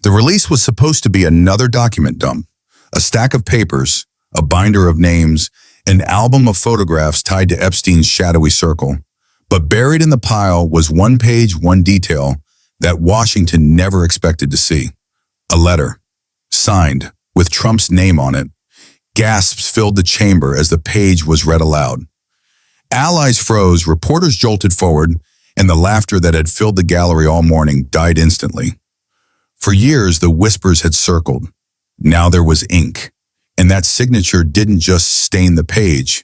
The release was supposed to be another document dump, a stack of papers, a binder of names, an album of photographs tied to Epstein's shadowy circle. But buried in the pile was one page, one detail that Washington never expected to see. A letter, signed, with Trump's name on it. Gasps filled the chamber as the page was read aloud. Allies froze, reporters jolted forward, and the laughter that had filled the gallery all morning died instantly. For years, the whispers had circled. Now there was ink, and that signature didn't just stain the page.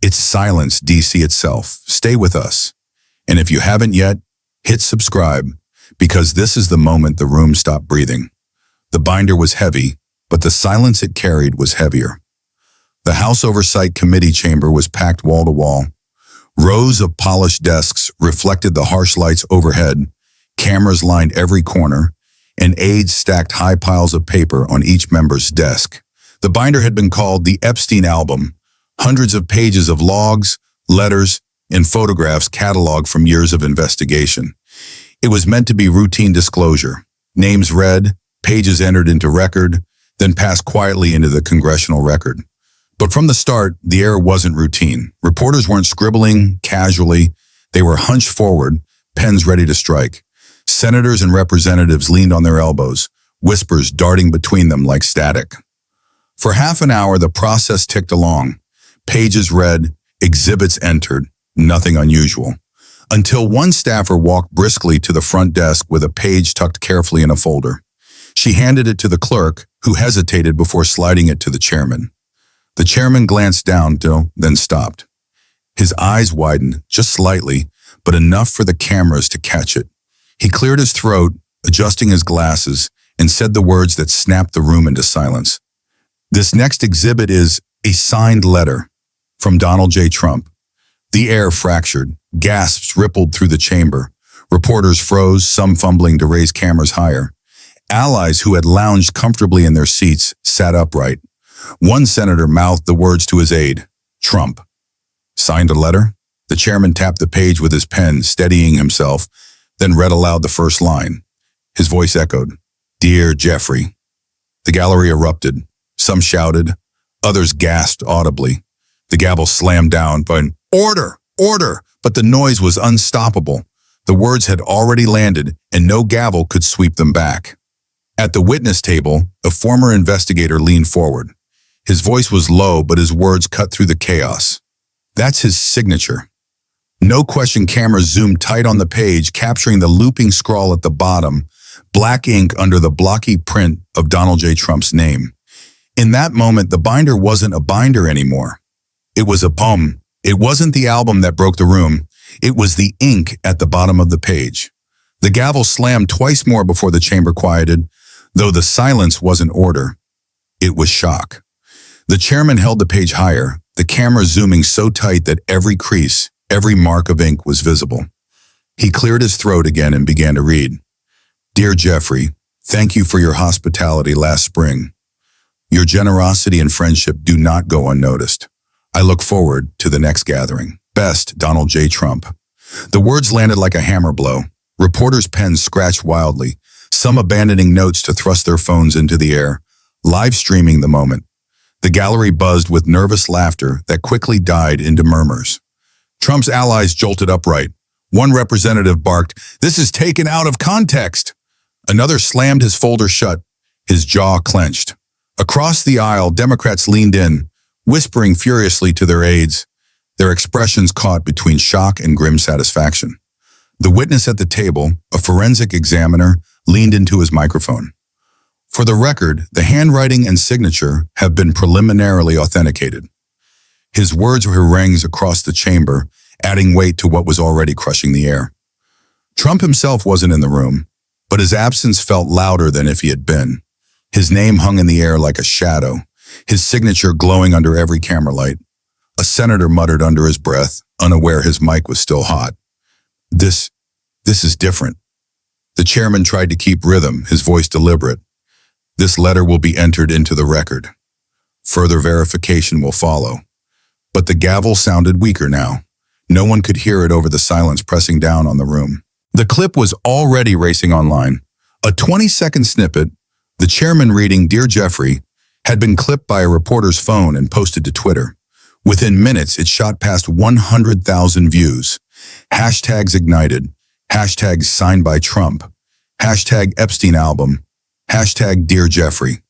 It silenced DC itself. Stay with us. And if you haven't yet, hit subscribe, because this is the moment the room stopped breathing. The binder was heavy, but the silence it carried was heavier. The House Oversight Committee chamber was packed wall to wall. Rows of polished desks reflected the harsh lights overhead, cameras lined every corner, and aides stacked high piles of paper on each member's desk. The binder had been called the Epstein album, hundreds of pages of logs, letters, and photographs cataloged from years of investigation. It was meant to be routine disclosure. Names read, pages entered into record, then passed quietly into the congressional record. But from the start, the air wasn't routine. Reporters weren't scribbling casually. They were hunched forward, pens ready to strike. Senators and representatives leaned on their elbows, whispers darting between them like static. For half an hour, the process ticked along. Pages read, exhibits entered, nothing unusual. Until one staffer walked briskly to the front desk with a page tucked carefully in a folder. She handed it to the clerk, who hesitated before sliding it to the chairman. The chairman glanced down, then stopped. His eyes widened, just slightly, but enough for the cameras to catch it. He cleared his throat, adjusting his glasses, and said the words that snapped the room into silence. This next exhibit is a signed letter from Donald J. Trump. The air fractured. Gasps rippled through the chamber. Reporters froze, some fumbling to raise cameras higher. Allies who had lounged comfortably in their seats sat upright. One senator mouthed the words to his aide, Trump. Signed a letter? The chairman tapped the page with his pen, steadying himself, then read aloud the first line. His voice echoed, Dear Jeffrey. The gallery erupted. Some shouted. Others gasped audibly. The gavel slammed down, but order, order! But the noise was unstoppable. The words had already landed, and no gavel could sweep them back. At the witness table, a former investigator leaned forward. His voice was low, but his words cut through the chaos. That's his signature. No question cameras zoomed tight on the page, capturing the looping scrawl at the bottom, black ink under the blocky print of Donald J. Trump's name. In that moment, the binder wasn't a binder anymore. It was a poem. It wasn't the album that broke the room. It was the ink at the bottom of the page. The gavel slammed twice more before the chamber quieted, though the silence wasn't order. It was shock. The chairman held the page higher, the camera zooming so tight that every crease, every mark of ink was visible. He cleared his throat again and began to read. Dear Jeffrey, thank you for your hospitality last spring. Your generosity and friendship do not go unnoticed. I look forward to the next gathering. Best, Donald J. Trump. The words landed like a hammer blow. Reporters' pens scratched wildly, some abandoning notes to thrust their phones into the air, live streaming the moment. The gallery buzzed with nervous laughter that quickly died into murmurs. Trump's allies jolted upright. One representative barked, "This is taken out of context." Another slammed his folder shut, his jaw clenched. Across the aisle, Democrats leaned in, whispering furiously to their aides, their expressions caught between shock and grim satisfaction. The witness at the table, a forensic examiner, leaned into his microphone. For the record, the handwriting and signature have been preliminarily authenticated. His words were harangues across the chamber, adding weight to what was already crushing the air. Trump himself wasn't in the room, but his absence felt louder than if he had been. His name hung in the air like a shadow, his signature glowing under every camera light. A senator muttered under his breath, unaware his mic was still hot. This is different. The chairman tried to keep rhythm, his voice deliberate. This letter will be entered into the record. Further verification will follow. But the gavel sounded weaker now. No one could hear it over the silence pressing down on the room. The clip was already racing online. A 20-second snippet, the chairman reading "Dear Jeffrey," had been clipped by a reporter's phone and posted to Twitter. Within minutes, it shot past 100,000 views. Hashtags ignited, hashtags signed by Trump, hashtag Epstein album, hashtag Dear Jeffrey.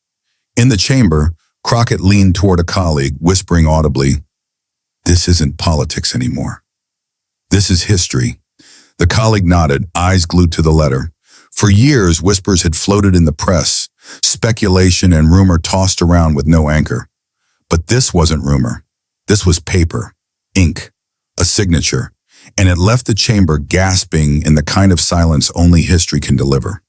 In the chamber, Crockett leaned toward a colleague, whispering audibly, "This isn't politics anymore. This is history." The colleague nodded, eyes glued to the letter. For years, whispers had floated in the press, speculation and rumor tossed around with no anchor. But this wasn't rumor. This was paper, ink, a signature, and it left the chamber gasping in the kind of silence only history can deliver.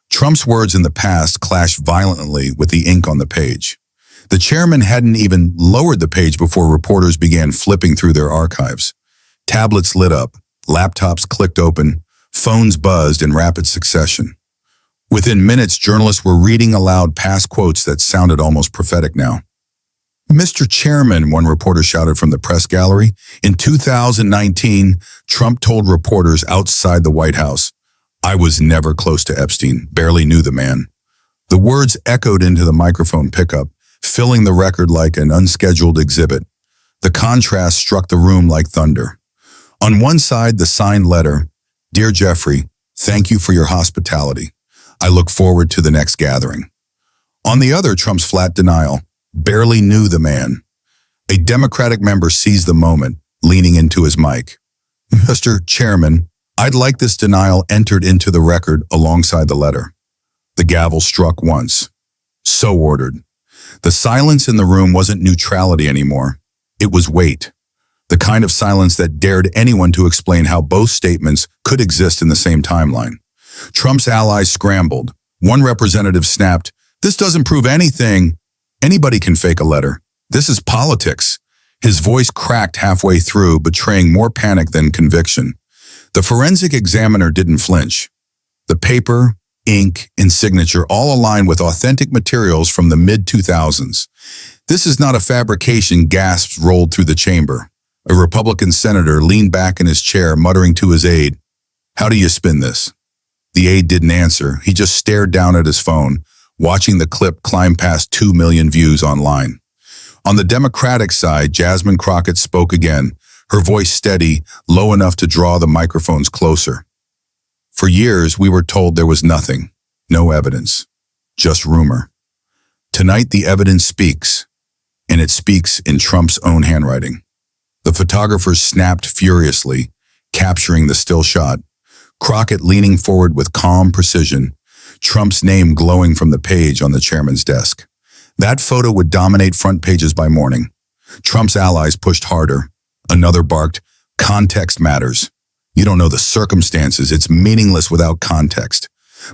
Trump's words in the past clashed violently with the ink on the page. The chairman hadn't even lowered the page before reporters began flipping through their archives. Tablets lit up, laptops clicked open, phones buzzed in rapid succession. Within minutes, journalists were reading aloud past quotes that sounded almost prophetic now. "Mr. Chairman," one reporter shouted from the press gallery, "in 2019, Trump told reporters outside the White House, 'I was never close to Epstein, barely knew the man.'" The words echoed into the microphone pickup, filling the record like an unscheduled exhibit. The contrast struck the room like thunder. On one side, the signed letter, "Dear Jeffrey, thank you for your hospitality. I look forward to the next gathering." On the other, Trump's flat denial, "Barely knew the man." A Democratic member seized the moment, leaning into his mic. "Mr. Chairman, I'd like this denial entered into the record alongside the letter." The gavel struck once. So ordered. The silence in the room wasn't neutrality anymore. It was weight. The kind of silence that dared anyone to explain how both statements could exist in the same timeline. Trump's allies scrambled. One representative snapped, "This doesn't prove anything. Anybody can fake a letter. This is politics." His voice cracked halfway through, betraying more panic than conviction. The forensic examiner didn't flinch. The paper, ink, and signature all aligned with authentic materials from the mid-2000s. "This is not a fabrication," gasps rolled through the chamber. A Republican senator leaned back in his chair, muttering to his aide, "How do you spin this?" The aide didn't answer. He just stared down at his phone, watching the clip climb past 2 million views online. On the Democratic side, Jasmine Crockett spoke again, her voice steady, low enough to draw the microphones closer. "For years, we were told there was nothing, no evidence, just rumor. Tonight, the evidence speaks, and it speaks in Trump's own handwriting." The photographers snapped furiously, capturing the still shot. Crockett leaning forward with calm precision, Trump's name glowing from the page on the chairman's desk. That photo would dominate front pages by morning. Trump's allies pushed harder. Another barked, "Context matters. You don't know the circumstances. It's meaningless without context."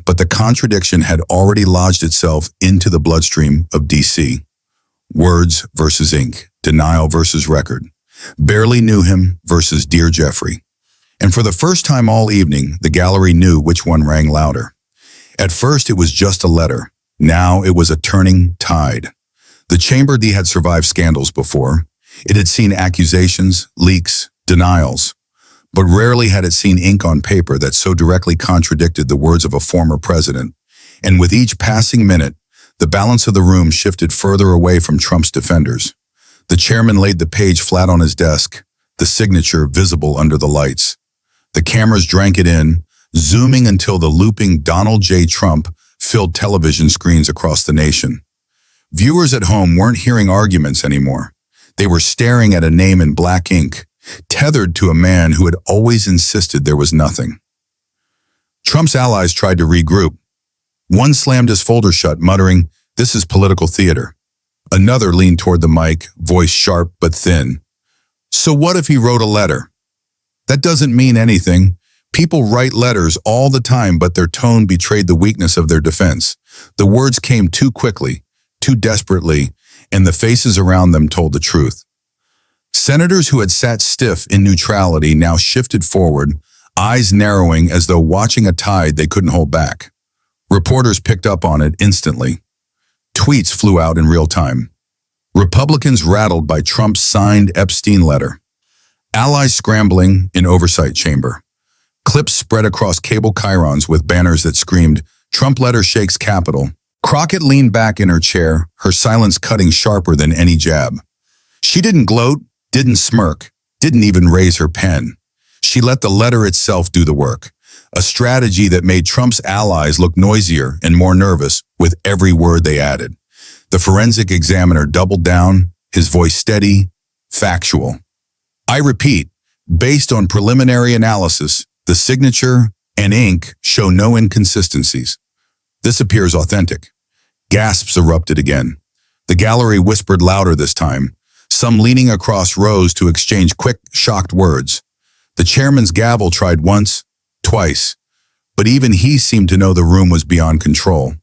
But the contradiction had already lodged itself into the bloodstream of DC. Words versus ink, denial versus record. Barely knew him versus Dear Jeffrey. And for the first time all evening, the gallery knew which one rang louder. At first, it was just a letter. Now it was a turning tide. The chamber had survived scandals before. It had seen accusations, leaks, denials. But rarely had it seen ink on paper that so directly contradicted the words of a former president. And with each passing minute, the balance of the room shifted further away from Trump's defenders. The chairman laid the page flat on his desk, the signature visible under the lights. The cameras drank it in, zooming until the looping Donald J. Trump filled television screens across the nation. Viewers at home weren't hearing arguments anymore. They were staring at a name in black ink, tethered to a man who had always insisted there was nothing. Trump's allies tried to regroup. One slammed his folder shut, muttering, "This is political theater." Another leaned toward the mic, voice sharp but thin. "So what if he wrote a letter?" "That doesn't mean anything. People write letters all the time, but their tone betrayed the weakness of their defense. The words came too quickly, too desperately, and the faces around them told the truth." Senators who had sat stiff in neutrality now shifted forward, eyes narrowing as though watching a tide they couldn't hold back. Reporters picked up on it instantly. Tweets flew out in real time. Republicans rattled by Trump's signed Epstein letter. Allies scrambling in oversight chamber. Clips spread across cable chyrons with banners that screamed, Trump letter shakes Capitol. Crockett leaned back in her chair, her silence cutting sharper than any jab. She didn't gloat, didn't smirk, didn't even raise her pen. She let the letter itself do the work, a strategy that made Trump's allies look noisier and more nervous with every word they added. The forensic examiner doubled down, his voice steady, factual. I repeat, based on preliminary analysis, the signature and ink show no inconsistencies. This appears authentic. Gasps erupted again. The gallery whispered louder this time, some leaning across rows to exchange quick, shocked words. The chairman's gavel tried once, twice, but even he seemed to know the room was beyond control.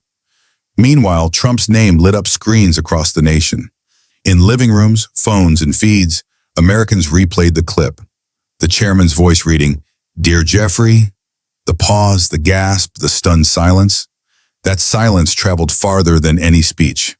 Meanwhile, Trump's name lit up screens across the nation. In living rooms, phones, and feeds, Americans replayed the clip. The chairman's voice reading, "Dear Jeffrey," the pause, the gasp, the stunned silence. That silence traveled farther than any speech.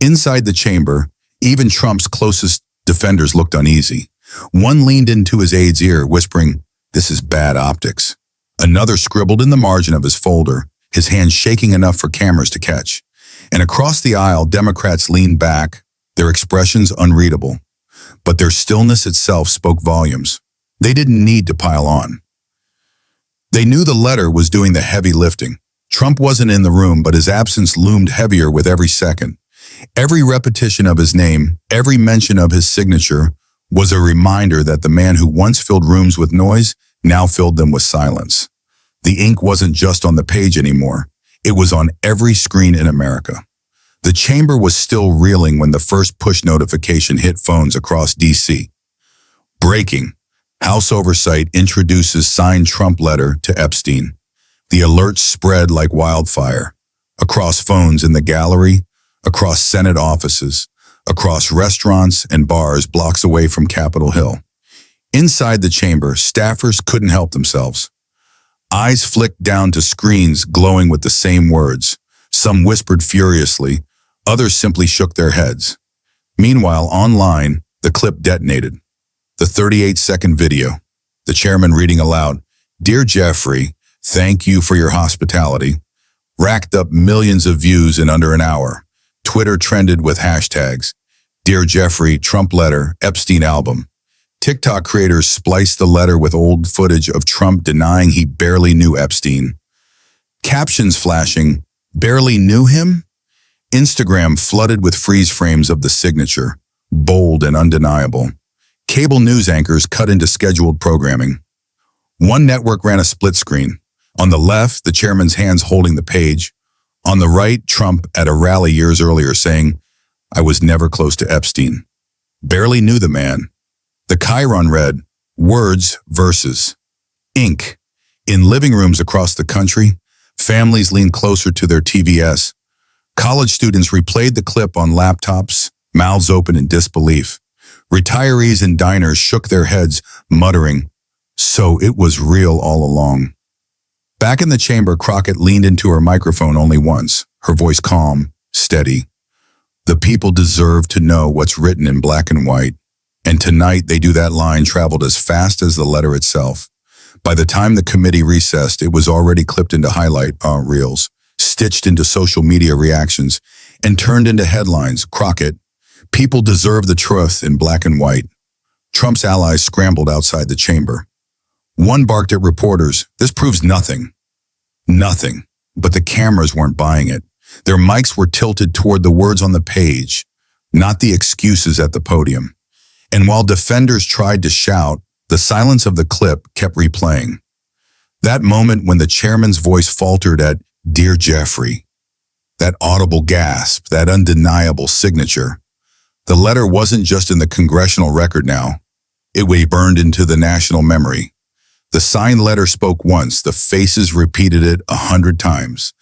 Inside the chamber, even Trump's closest defenders looked uneasy. One leaned into his aide's ear, whispering, "This is bad optics." Another scribbled in the margin of his folder, his hand shaking enough for cameras to catch. And across the aisle, Democrats leaned back, their expressions unreadable. But their stillness itself spoke volumes. They didn't need to pile on. They knew the letter was doing the heavy lifting. Trump wasn't in the room, but his absence loomed heavier with every second. Every repetition of his name, every mention of his signature, was a reminder that the man who once filled rooms with noise now filled them with silence. The ink wasn't just on the page anymore. It was on every screen in America. The chamber was still reeling when the first push notification hit phones across D.C. Breaking. House Oversight introduces signed Trump letter to Epstein. The alert spread like wildfire. Across phones in the gallery, across Senate offices, across restaurants and bars blocks away from Capitol Hill. Inside the chamber, staffers couldn't help themselves. Eyes flicked down to screens glowing with the same words. Some whispered furiously, others simply shook their heads. Meanwhile, online, the clip detonated. The 38-second video. The chairman reading aloud, "Dear Jeffrey, thank you for your hospitality," racked up millions of views in under an hour. Twitter trended with hashtags, "Dear Jeffrey, Trump letter, Epstein album." TikTok creators spliced the letter with old footage of Trump denying he barely knew Epstein. Captions flashing, "Barely knew him?" Instagram flooded with freeze frames of the signature, bold and undeniable. Cable news anchors cut into scheduled programming. One network ran a split screen. On the left, the chairman's hands holding the page. On the right, Trump at a rally years earlier saying, "I was never close to Epstein. Barely knew the man." The chyron read, "Words versus ink." In living rooms across the country, families leaned closer to their TVS. College students replayed the clip on laptops, mouths open in disbelief. Retirees in diners shook their heads, muttering, "So it was real all along." Back in the chamber, Crockett leaned into her microphone only once, her voice calm, steady. "The people deserve to know what's written in black and white." And tonight, they do. That line traveled as fast as the letter itself. By the time the committee recessed, it was already clipped into highlight reels, stitched into social media reactions, and turned into headlines. Crockett, "People deserve the truth in black and white." Trump's allies scrambled outside the chamber. One barked at reporters, "This proves nothing." Nothing. But the cameras weren't buying it. Their mics were tilted toward the words on the page, not the excuses at the podium. And while defenders tried to shout, the silence of the clip kept replaying. That moment when the chairman's voice faltered at "Dear Jeffrey," that audible gasp, that undeniable signature. The letter wasn't just in the congressional record now. It was burned into the national memory. The signed letter spoke once, the faces repeated it 100 times.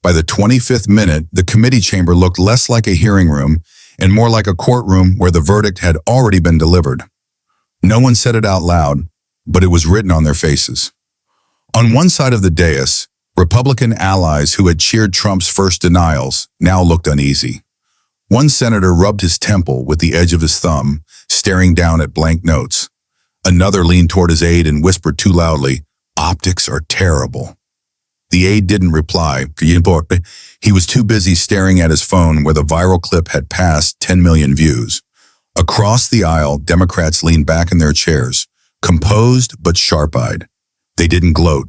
By the 25th minute, the committee chamber looked less like a hearing room and more like a courtroom where the verdict had already been delivered. No one said it out loud, but it was written on their faces. On one side of the dais, Republican allies who had cheered Trump's first denials now looked uneasy. One senator rubbed his temple with the edge of his thumb, staring down at blank notes. Another leaned toward his aide and whispered too loudly, "Optics are terrible." The aide didn't reply. He was too busy staring at his phone where the viral clip had passed 10 million views. Across the aisle, Democrats leaned back in their chairs, composed but sharp-eyed. They didn't gloat.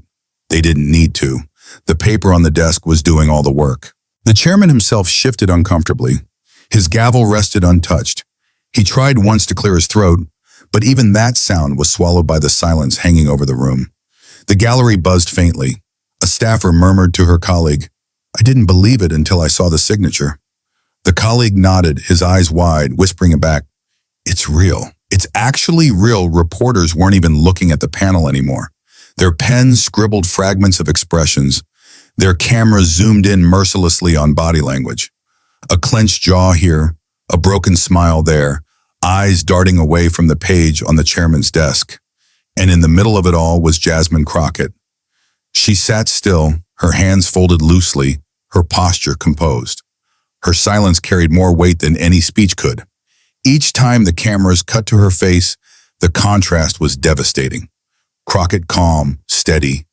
They didn't need to. The paper on the desk was doing all the work. The chairman himself shifted uncomfortably. His gavel rested untouched. He tried once to clear his throat, but even that sound was swallowed by the silence hanging over the room. The gallery buzzed faintly. A staffer murmured to her colleague, "I didn't believe it until I saw the signature." The colleague nodded, his eyes wide, whispering it back, "It's real. It's actually real." Reporters weren't even looking at the panel anymore. Their pens scribbled fragments of expressions. Their cameras zoomed in mercilessly on body language. A clenched jaw here, a broken smile there, eyes darting away from the page on the chairman's desk. And in the middle of it all was Jasmine Crockett. She sat still, her hands folded loosely, her posture composed. Her silence carried more weight than any speech could. Each time the cameras cut to her face, the contrast was devastating. Crockett calm, steady.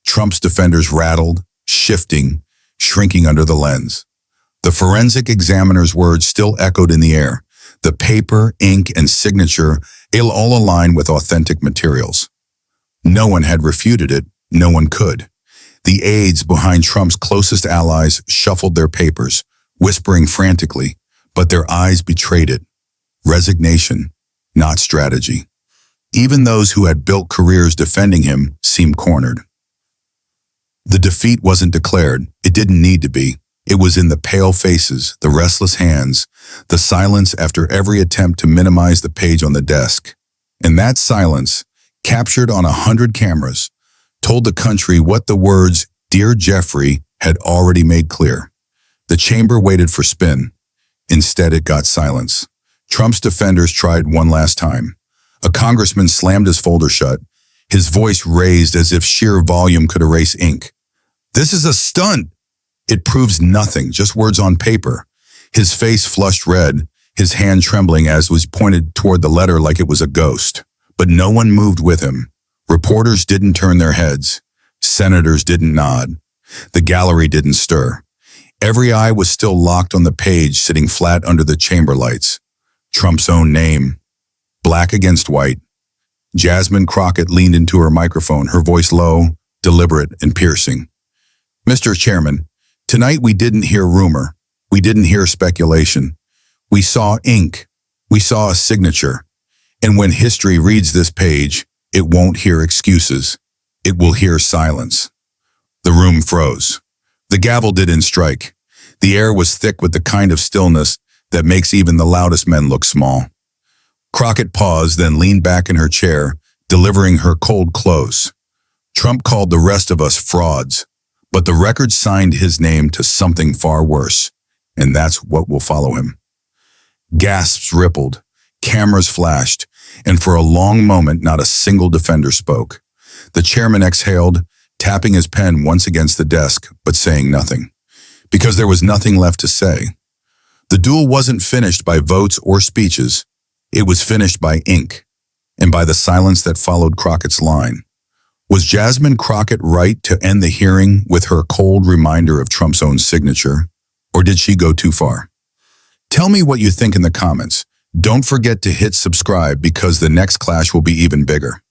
Trump's defenders rattled, shifting, shrinking under the lens. The forensic examiner's words still echoed in the air. The paper, ink, and signature all aligned with authentic materials. No one had refuted it. No one could. The aides behind Trump's closest allies shuffled their papers, whispering frantically, but their eyes betrayed it. Resignation, not strategy. Even those who had built careers defending him seemed cornered. The defeat wasn't declared. It didn't need to be. It was in the pale faces, the restless hands, the silence after every attempt to minimize the page on the desk. And that silence, captured on 100 cameras, told the country what the words, "Dear Jeffrey," had already made clear. The chamber waited for spin. Instead, it got silence. Trump's defenders tried one last time. A congressman slammed his folder shut, his voice raised as if sheer volume could erase ink. "This is a stunt. It proves nothing, just words on paper." His face flushed red, his hand trembling as was pointed toward the letter like it was a ghost. But no one moved with him. Reporters didn't turn their heads. Senators didn't nod. The gallery didn't stir. Every eye was still locked on the page sitting flat under the chamber lights. Trump's own name, black against white. Jasmine Crockett leaned into her microphone, her voice low, deliberate, and piercing. "Mr. Chairman, tonight we didn't hear rumor. We didn't hear speculation. We saw ink. We saw a signature. And when history reads this page, it won't hear excuses. It will hear silence." The room froze. The gavel didn't strike. The air was thick with the kind of stillness that makes even the loudest men look small. Crockett paused, then leaned back in her chair, delivering her cold close. "Trump called the rest of us frauds, but the record signed his name to something far worse, and that's what will follow him." Gasps rippled, cameras flashed, and for a long moment not a single defender spoke. The chairman exhaled, tapping his pen once against the desk, but saying nothing, because there was nothing left to say. The duel wasn't finished by votes or speeches. It was finished by ink, and by the silence that followed Crockett's line. Was Jasmine Crockett right to end the hearing with her cold reminder of Trump's own signature, or did she go too far? Tell me what you think in the comments. Don't forget to hit subscribe because the next clash will be even bigger.